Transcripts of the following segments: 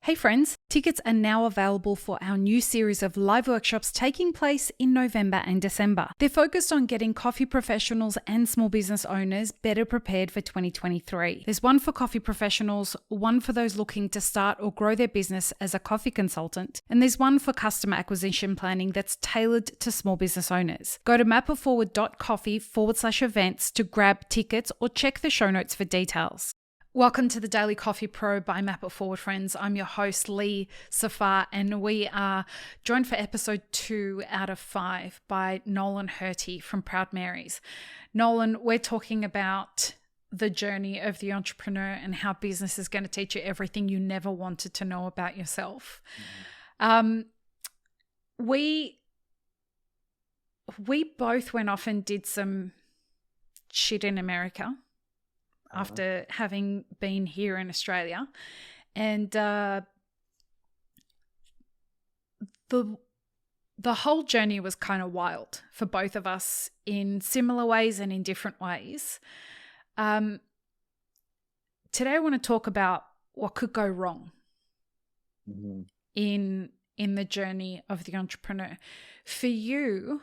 Hey friends, tickets are now available for our new series of live workshops taking place in November and December. They're focused on getting coffee professionals and small business owners better prepared for 2023. There's one for coffee professionals, one for those looking to start or grow their business as a coffee consultant, and there's one for customer acquisition planning that's tailored to small business owners. Go to mapitforward.coffee/events to grab tickets or check the show notes for details. Welcome to the Daily Coffee Pro by Map It Forward, friends. I'm your host, Lee Safar, and we are joined for episode 2 out of 5 by Nolan Hirte from Proud Marys. Nolan, we're talking about the journey of the entrepreneur and how business is going to teach you everything you never wanted to know about yourself. We both went off and did some shit in America after having been here in Australia. And the whole journey was kind of wild for both of us in similar ways and in different ways. Today I want to talk about what could go wrong in the journey of the entrepreneur. For you,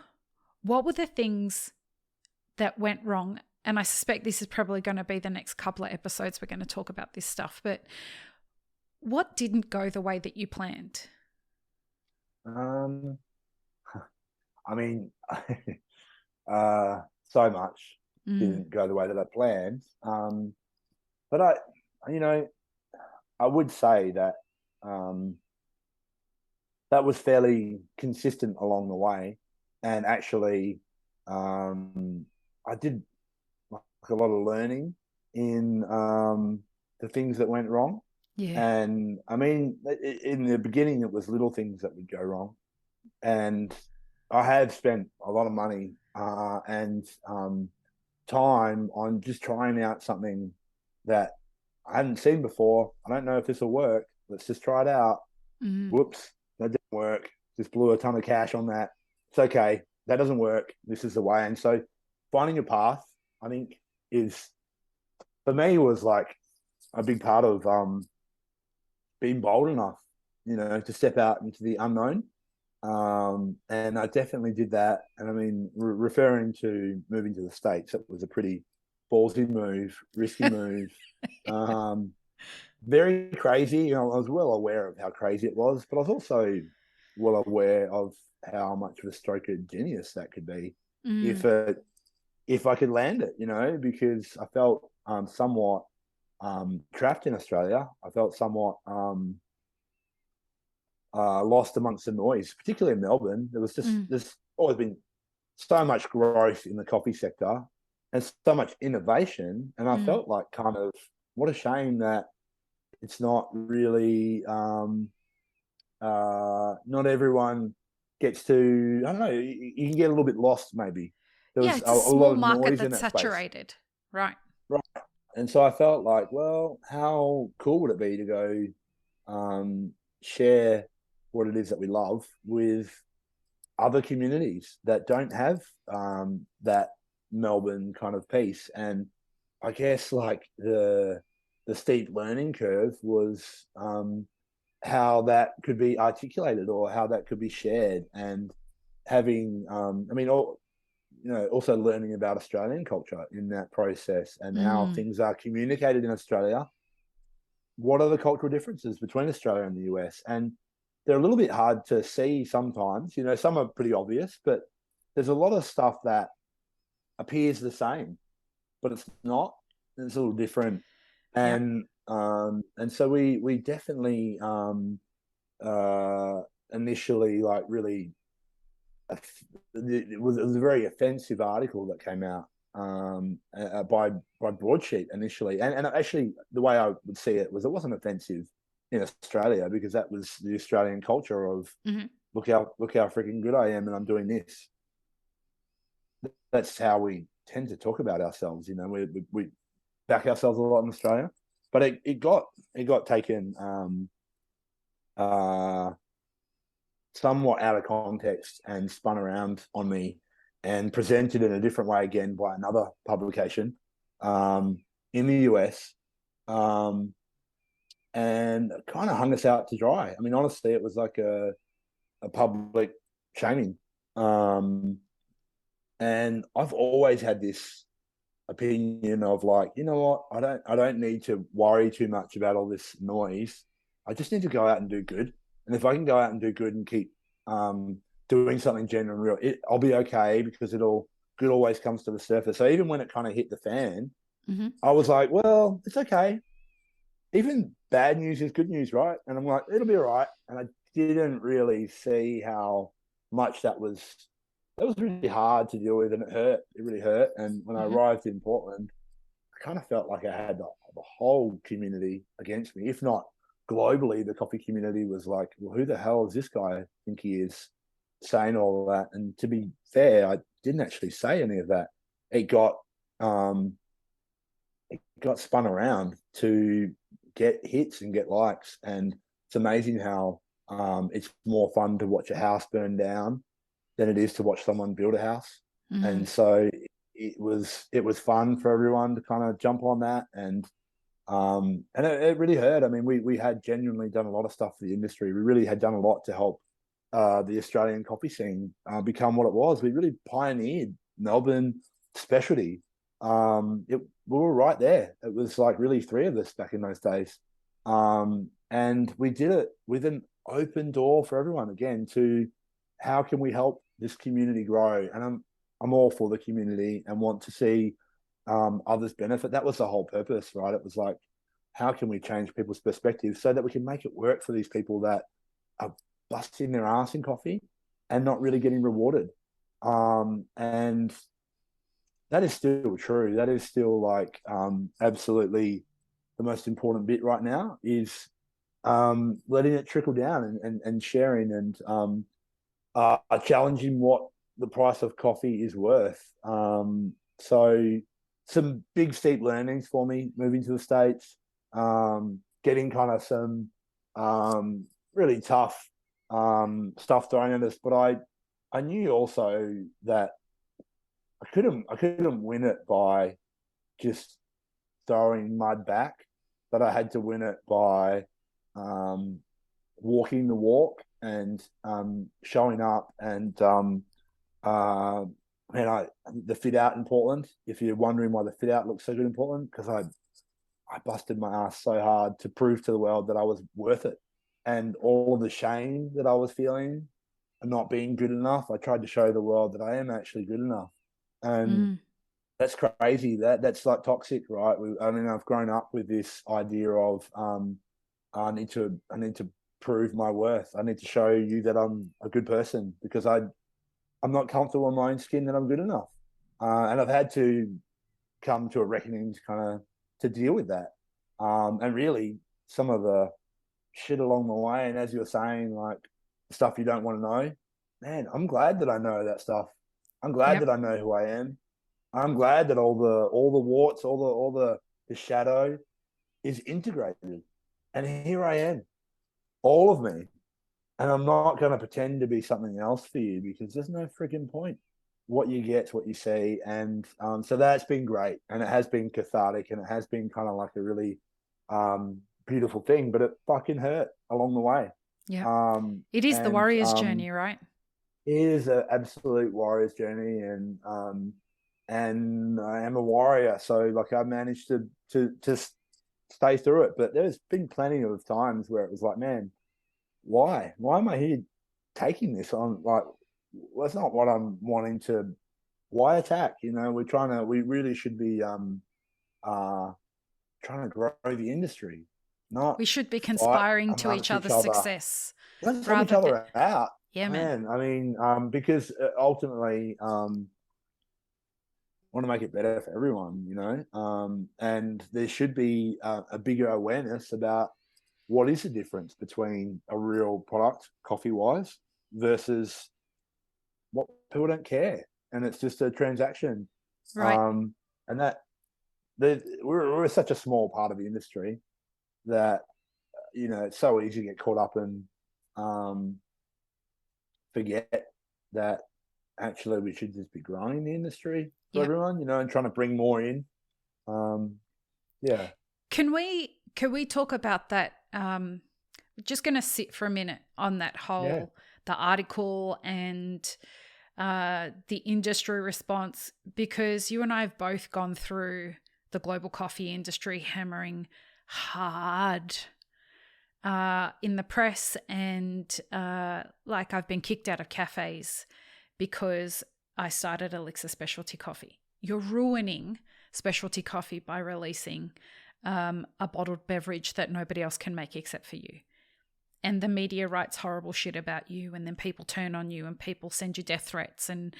what were the things that went wrong? And I suspect this is probably going to be the next couple of episodes we're going to talk about this stuff. But what didn't go the way that you planned? I mean, so much didn't go the way that I planned. But I would say that that was fairly consistent along the way. And actually, I did a lot of learning in the things that went wrong. Yeah. And I mean, in the beginning, it was little things that would go wrong. And I had spent a lot of money and time on just trying out something that I hadn't seen before. I don't know if this will work. Let's just try it out. Whoops, that didn't work. Just blew a ton of cash on that. It's okay. That doesn't work. This is the way. And so finding a path, I think, is, for me, was like a big part of being bold enough, to step out into the unknown. And I definitely did that. And I mean, referring to moving to the States, it was a pretty ballsy move, risky move, very crazy. I was well aware of how crazy it was, but I was also well aware of how much of a stroke of genius that could be if I could land it, because I felt somewhat trapped in Australia. I felt somewhat lost amongst the noise, particularly in Melbourne. There was there's always been so much growth in the coffee sector and so much innovation. And I felt like, kind of, what a shame that it's not really, not everyone gets to, I don't know, you can get a little bit lost maybe. There was it's a small lot of market noise that's in that saturated. space. Right. And so I felt like, well, how cool would it be to go share what it is that we love with other communities that don't have that Melbourne kind of piece. And I guess like the steep learning curve was how that could be articulated or how that could be shared, and having also learning about Australian culture in that process and how things are communicated in Australia. What are the cultural differences between Australia and the US? And they're a little bit hard to see sometimes. Some are pretty obvious, but there's a lot of stuff that appears the same, but it's not. It's a little different. And so we definitely initially, like, really, it was a very offensive article that came out by Broadsheet initially, and actually the way I would see it was, it wasn't offensive in Australia, because that was the Australian culture of look how freaking good I am and I'm doing this. That's how we tend to talk about ourselves. We back ourselves a lot in Australia, but it got taken somewhat out of context and spun around on me and presented in a different way again by another publication in the US. and kind of hung us out to dry. I mean, honestly, it was like a public shaming. And I've always had this opinion of like, you know what, I don't need to worry too much about all this noise. I just need to go out and do good. And if I can go out and do good and keep doing something genuine, real, I'll be okay, because good always comes to the surface. So even when it kind of hit the fan, I was like, well, it's okay. Even bad news is good news, right? And I'm like, it'll be all right. And I didn't really see how much that was really hard to deal with, and it hurt. It really hurt. And when I arrived in Portland, I kind of felt like I had the whole community against me. If not globally, the coffee community was like, well, who the hell is this guy think he is, saying all of that? And to be fair, I didn't actually say any of that. It got spun around to get hits and get likes. And it's amazing how it's more fun to watch a house burn down than it is to watch someone build a house. And so it was fun for everyone to kind of jump on that. And it really hurt. I mean, we had genuinely done a lot of stuff for the industry. We really had done a lot to help the Australian coffee scene become what it was. We really pioneered Melbourne specialty. We were right there. It was like really three of us back in those days. And we did it with an open door for everyone, again, to how can we help this community grow? And I'm all for the community and want to see others benefit. That was the whole purpose, right? It was like, how can we change people's perspectives so that we can make it work for these people that are busting their ass in coffee and not really getting rewarded? And that is still true. That is still like absolutely the most important bit right now, is letting it trickle down and sharing and challenging what the price of coffee is worth. So some big steep learnings for me moving to the States, getting kind of some really tough stuff thrown at us. But I knew also that I couldn't win it by just throwing mud back, but I had to win it by walking the walk and showing up. And the fit out in Portland, if you're wondering why the fit out looks so good in Portland, because I busted my ass so hard to prove to the world that I was worth it. And all of the shame that I was feeling and not being good enough, I tried to show the world that I am actually good enough. And that's crazy. That's like toxic, right? I've grown up with this idea of I need to prove my worth. I need to show you that I'm a good person, because I'm not comfortable in my own skin that I'm good enough. And I've had to come to a reckoning to deal with that. And really some of the shit along the way, and as you were saying, like stuff you don't want to know, man, I'm glad that I know that stuff. I'm glad that I know who I am. I'm glad that all the warts, all the shadow is integrated. And here I am, all of me. And I'm not going to pretend to be something else for you, because there's no freaking point. What you get's what you see. And so that's been great. And it has been cathartic, and it has been kind of like a really beautiful thing, but it fucking hurt along the way. Yeah. It is the warrior's journey, right? It is an absolute warrior's journey. And I am a warrior. So like I managed to stay through it. But there's been plenty of times where it was like, man, why am I here taking this on? Like, well, that's not what I'm wanting to. Why attack? We really should be trying to grow the industry. We should be conspiring to each other's success. Let's help each other out. Yeah, man. I mean, because ultimately, want to make it better for everyone, and there should be a bigger awareness about what is the difference between a real product, coffee-wise, versus what people don't care, and it's just a transaction. Right. And that we're such a small part of the industry that it's so easy to get caught up and forget that actually we should just be growing the industry for everyone, and trying to bring more in. Yeah. Can we talk about that just going to sit for a minute on that whole, the article and the industry response, because you and I have both gone through the global coffee industry hammering hard in the press, and like I've been kicked out of cafes because I started Elixir Specialty Coffee. You're ruining specialty coffee by releasing a bottled beverage that nobody else can make except for you. And the media writes horrible shit about you, and then people turn on you, and people send you death threats, and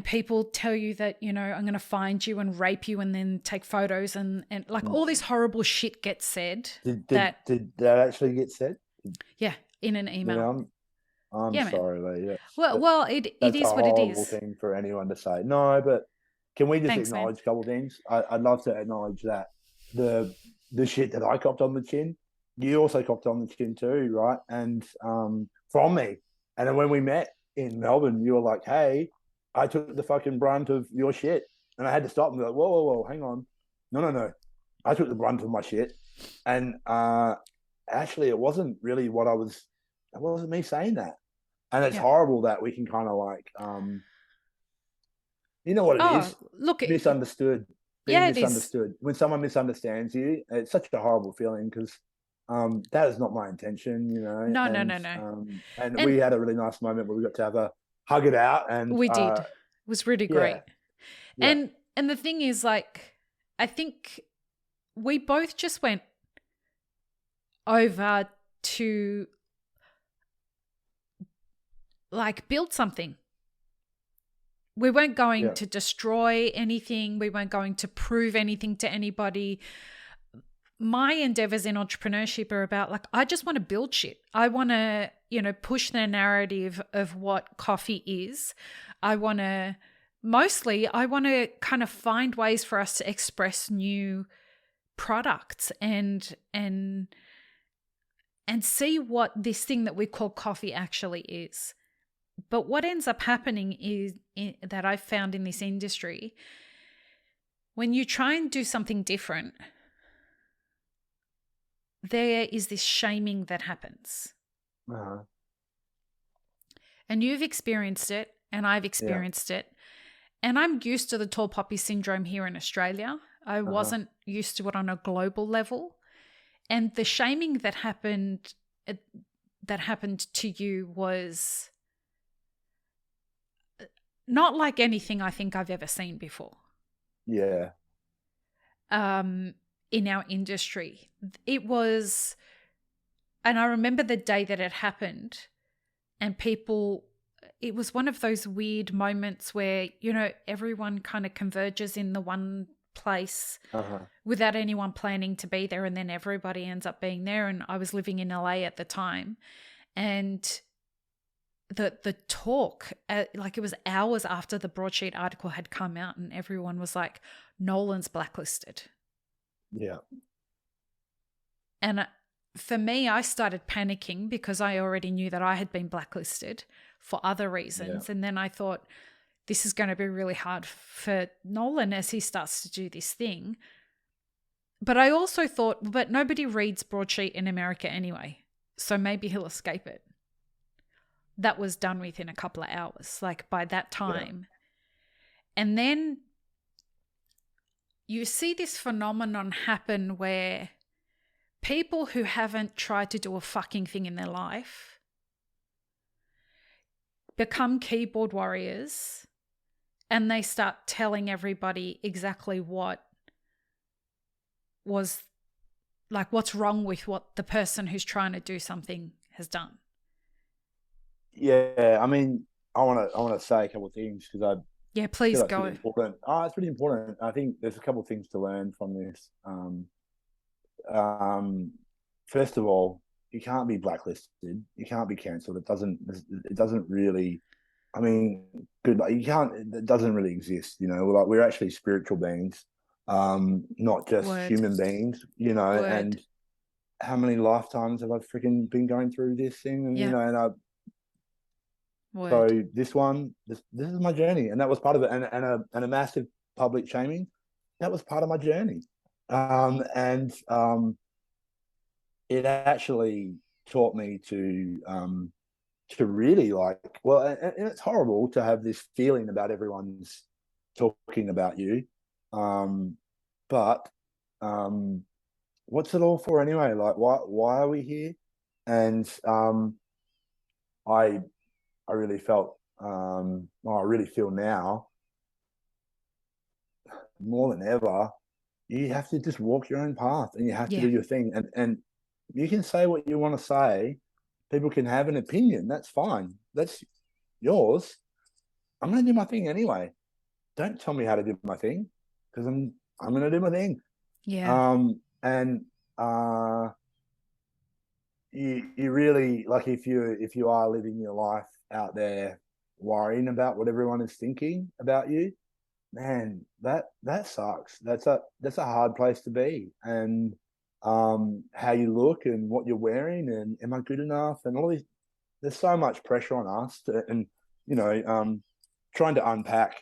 people tell you that, I'm going to find you and rape you and then take photos, and like all this horrible shit gets said. Did that actually get said? Yeah, in an email. I'm sorry, Lee. Well, it is what it is. That's a horrible thing for anyone to say. No, but can we just acknowledge a couple of things? I'd love to acknowledge that the shit that I copped on the chin, you also copped on the chin too, right? And from me. And then when we met in Melbourne, you were like, hey, I took the fucking brunt of your shit. And I had to stop and be like, whoa, hang on. No. I took the brunt of my shit. And actually, it wasn't really it wasn't me saying that. And it's horrible that we can kind of like, you know what it is? Look, misunderstood. Being misunderstood. When someone misunderstands you, it's such a horrible feeling, because that is not my intention, No. And we had a really nice moment where we got to have a hug it out, and we did. It was really great. Yeah. And the thing is, like, I think we both just went over to like build something. We weren't going to destroy anything. We weren't going to prove anything to anybody. My endeavors in entrepreneurship are about, like, I just want to build shit. I want to, push the narrative of what coffee is. I want to kind of find ways for us to express new products and see what this thing that we call coffee actually is. But what ends up happening is that I've found in this industry, when you try and do something different, there is this shaming that happens. Uh-huh. And you've experienced it, and I've experienced it. And I'm used to the tall poppy syndrome here in Australia. I wasn't used to it on a global level. And the shaming that happened to you was not like anything I think I've ever seen before. Yeah. In our industry. It was, and I remember the day that it happened, and it was one of those weird moments where, everyone kind of converges in the one place without anyone planning to be there, and then everybody ends up being there. And I was living in LA at the time, and the talk, like it was hours after the broadsheet article had come out, and everyone was like, Nolan's blacklisted. Yeah. And for me, I started panicking because I already knew that I had been blacklisted for other reasons. Yeah. And then I thought, this is going to be really hard for Nolan as he starts to do this thing. But I also thought, but nobody reads broadsheet in America anyway, so maybe he'll escape it. That was done within a couple of hours, like by that time. Yeah. And then you see this phenomenon happen where people who haven't tried to do a fucking thing in their life become keyboard warriors, and they start telling everybody exactly what was, like, what's wrong with what the person who's trying to do something has done. Yeah, I mean, I want to say a couple of things, because please go. Really important. It's really important. I think there's a couple of things to learn from this. First of all, you can't be blacklisted. You can't be cancelled. It doesn't really. I mean, good. You can't. It doesn't really exist. Like, we're actually spiritual beings, not just human beings. And how many lifetimes have I freaking been going through this thing? And and so this is my journey, and that was part of it. And a massive public shaming, that was part of my journey. it actually taught me to really like, well, and it's horrible to have this feeling about everyone's talking about you. Um, but what's it all for anyway? Like, why are we here? And I I really felt, well, I really feel now more than ever, you have to just walk your own path and you have to do Yeah. your thing. And you can say what you want to say. People can have an opinion. That's fine. That's yours. I'm going to do my thing anyway. Don't tell me how to do my thing because I'm going to do my thing. Yeah. And you really like if you are living your life out there worrying about what everyone is thinking about you, man, that sucks. That's a hard place to be. And how you look and what you're wearing and am I good enough and all these. There's so much pressure on us to, and you know, trying to unpack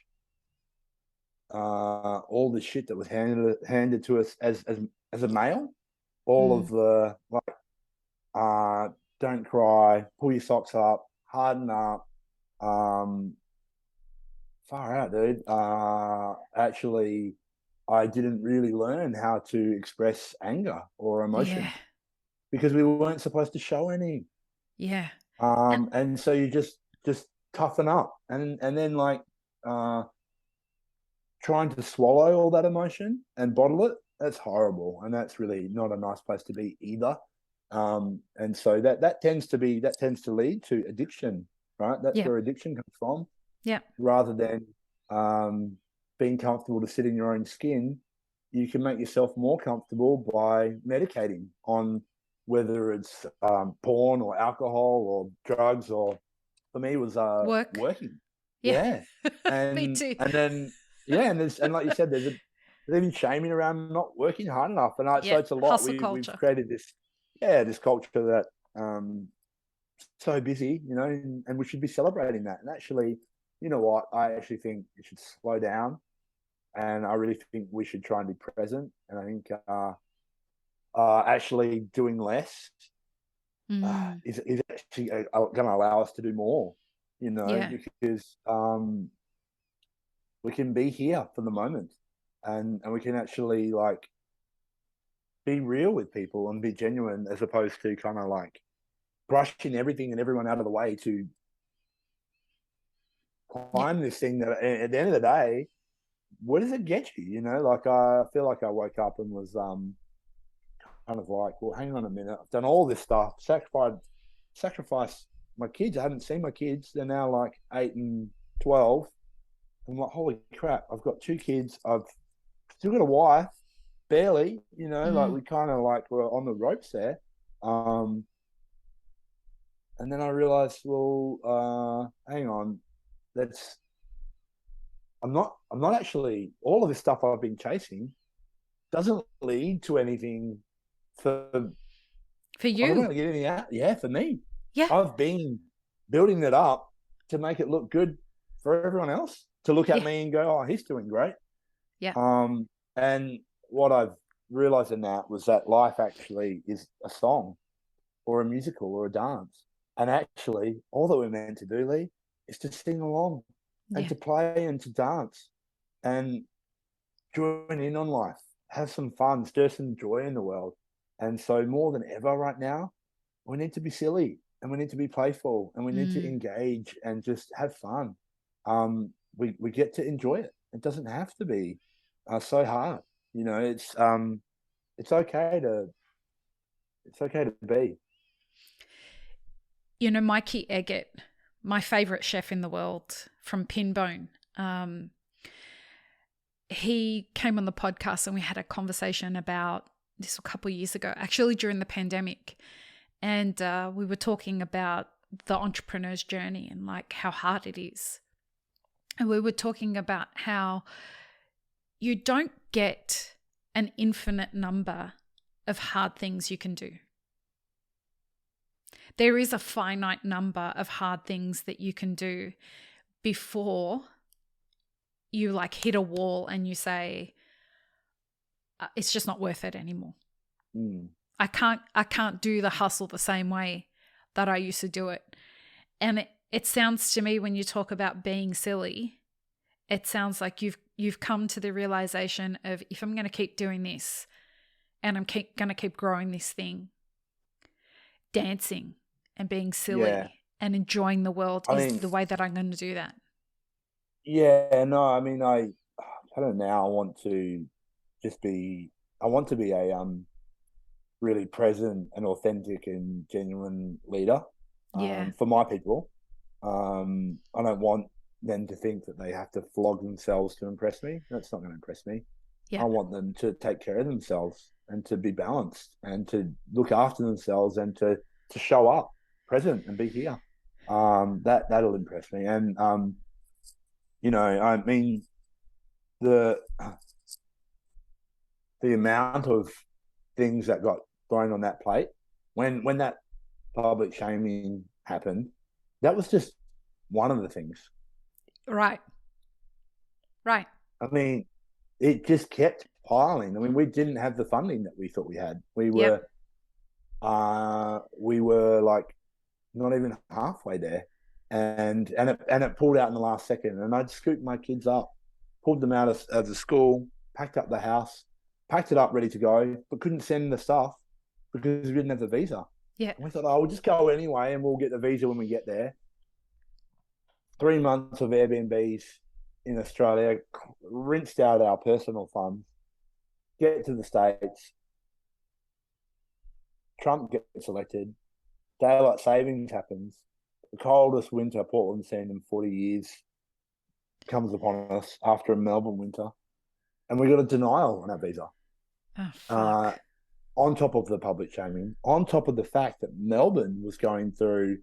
all the shit that was handed to us as a male. All of Mm. the like, don't cry, pull your socks up, harden up. Um, Far out, dude. Actually, I didn't really learn how to express anger or Yeah. emotion because we weren't supposed to show any. Yeah. And And so you just toughen up, and then like uh, trying to swallow all that emotion and bottle it. That's horrible, and that's really not a nice place to be either. And so that tends to lead to addiction, right? That's yeah. where addiction comes from Yeah. rather than um, being comfortable to sit in your own skin. You can make yourself more comfortable by medicating on whether it's porn or alcohol or drugs, or for me it was Work. working. Yeah. Yeah, Me too. and then yeah, and like you said, there's even shaming around not working hard enough, and so Yeah. it's a lot. Hustle We've culture. created this culture that so busy, and we should be celebrating that. And actually, you know what? I actually think it should slow down, and I really think we should try and be present. And I think actually doing less Mm. is actually going to allow us to do more. Yeah. Because we can be here for the moment, and we can actually like be real with people and be genuine, as opposed to kind of like brushing everything and everyone out of the way to Yeah. climb this thing that at the end of the day, where does it get you? Like I feel like I woke up and was kind of like, well, hang on a minute, I've done all this stuff, sacrificed my kids. I hadn't seen my kids. They're now like 8 and 12. I'm like, holy crap, I've got two kids. I've still got a wife, barely, like Mm. we kind of like were on the ropes there. Um, and then I realized, well, hang on, that's I'm not actually all of this stuff I've been chasing doesn't lead to anything for For I'm not going you. to get anything out. Yeah, for me, Yeah. I've been building it up to make it look good for everyone else to look at Yeah. me and go, oh, he's doing great. Yeah. And what I've realized in that was that life actually is a song or a musical or a dance. And actually, all that we're meant to do, Lee, is to sing along and Yeah. to play and to dance and join in on life, have some fun, stir some joy in the world. And so, more than ever right now, we need to be silly and we need to be playful and we need to Mm. engage and just have fun. We get to enjoy it. It doesn't have to be so hard. It's okay to be. Mikey Eggett, my favorite chef in the world from Pinbone, he came on the podcast and we had a conversation about this a couple of years ago, actually during the pandemic. And we were talking about the entrepreneur's journey and like how hard it is. And we were talking about how you don't get an infinite number of hard things you can do. There is a finite number of hard things that you can do before you like hit a wall and you say, it's just not worth it anymore. Mm. I can't do the hustle the same way that I used to do it. And it sounds to me, when you talk about being silly, it sounds like you've come to the realization of, if I'm going to keep doing this and I'm going to keep growing this thing, dancing and being silly and enjoying the world is the way that I'm going to do that. Yeah, no, I mean, I don't know. Now I want to be a really present and authentic and genuine leader for my people. I don't want them to think that they have to flog themselves to impress me. That's not going to impress me. I want them to take care of themselves and to be balanced and to look after themselves and to show up present and be here. That'll impress me. And I mean, the amount of things that got thrown on that plate when that public shaming happened, that was just one of the things. Right. I mean, it just kept piling. I mean, we didn't have the funding that we thought we had. We were like not even halfway there, and it pulled out in the last second. And I'd scooped my kids up, pulled them out of the school, packed up the house, packed it up ready to go, but couldn't send the stuff because we didn't have the visa. Yeah. And we thought, we'll just go anyway and we'll get the visa when we get there. 3 months of Airbnbs in Australia, rinsed out our personal funds, get to the States. Trump gets elected. Daylight savings happens. The coldest winter Portland's seen in 40 years comes upon us after a Melbourne winter. And we got a denial on our visa. Oh, fuck. On top of the public shaming, on top of the fact that Melbourne was going through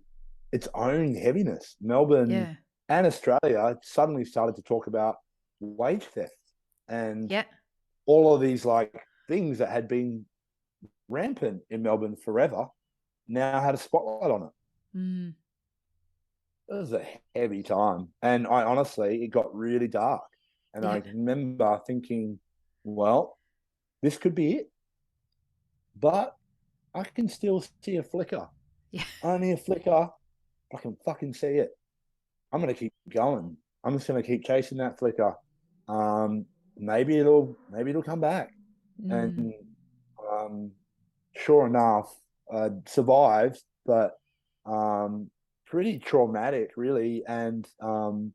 its own heaviness. Melbourne and Australia suddenly started to talk about wage theft and all of these like things that had been rampant in Melbourne forever now had a spotlight on it. Mm. It was a heavy time. And I honestly, it got really dark. And I remember thinking, well, this could be it. But I can still see a flicker. Yeah. Only a flicker. I can fucking see it. I'm going to keep going. I'm just going to keep chasing that flicker. Maybe it'll come back. Mm. And sure enough, survived, but pretty traumatic, really. And trying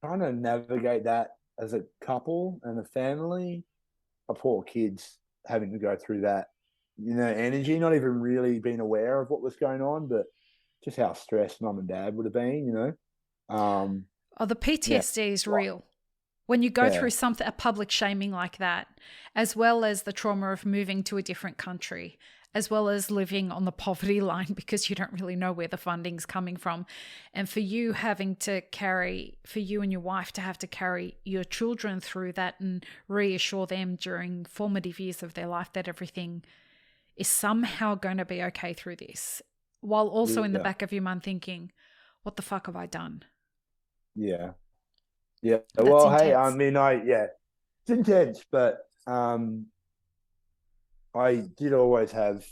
to navigate that as a couple and a family. Our poor kids having to go through that, energy, not even really being aware of what was going on, but just how stressed mum and dad would have been, the PTSD is real. When you go through a public shaming like that, as well as the trauma of moving to a different country, as well as living on the poverty line because you don't really know where the funding's coming from. And for you for you and your wife to have to carry your children through that and reassure them during formative years of their life that everything is somehow going to be okay through this, while also in the back of your mind thinking, what the fuck have I done? Yeah. Yeah. Well, intense. Hey, I mean, it's intense, but I did always have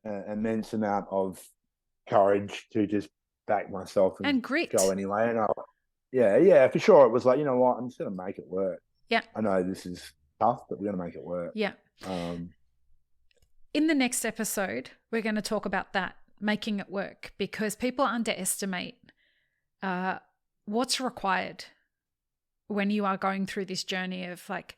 an immense amount of courage to just back myself and grit. Go anyway. And for sure. It was like, you know what? I'm just going to make it work. Yeah. I know this is tough, but we're going to make it work. Yeah. In the next episode, we're going to talk about that, making it work, because people underestimate what's required when you are going through this journey of like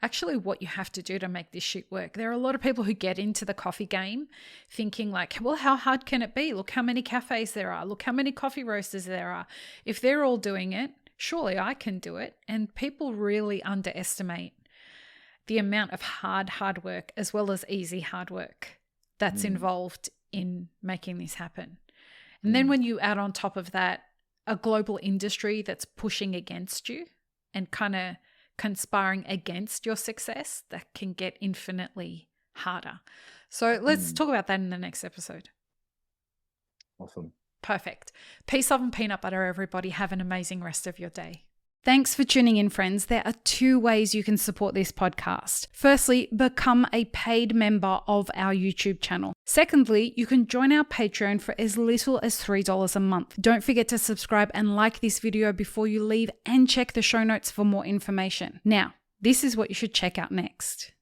actually what you have to do to make this shit work. There are a lot of people who get into the coffee game thinking like, well, how hard can it be? Look how many cafes there are. Look how many coffee roasters there are. If they're all doing it, surely I can do it. And people really underestimate the amount of hard work as well as easy hard work that's involved in making this happen. And then when you add on top of that a global industry that's pushing against you and kind of conspiring against your success, that can get infinitely harder. So let's talk about that in the next episode. Awesome. Perfect. Peace, love, and peanut butter, everybody. Have an amazing rest of your day. Thanks for tuning in, friends. There are 2 ways you can support this podcast. Firstly, become a paid member of our YouTube channel. Secondly, you can join our Patreon for as little as $3 a month. Don't forget to subscribe and like this video before you leave, and check the show notes for more information. Now, this is what you should check out next.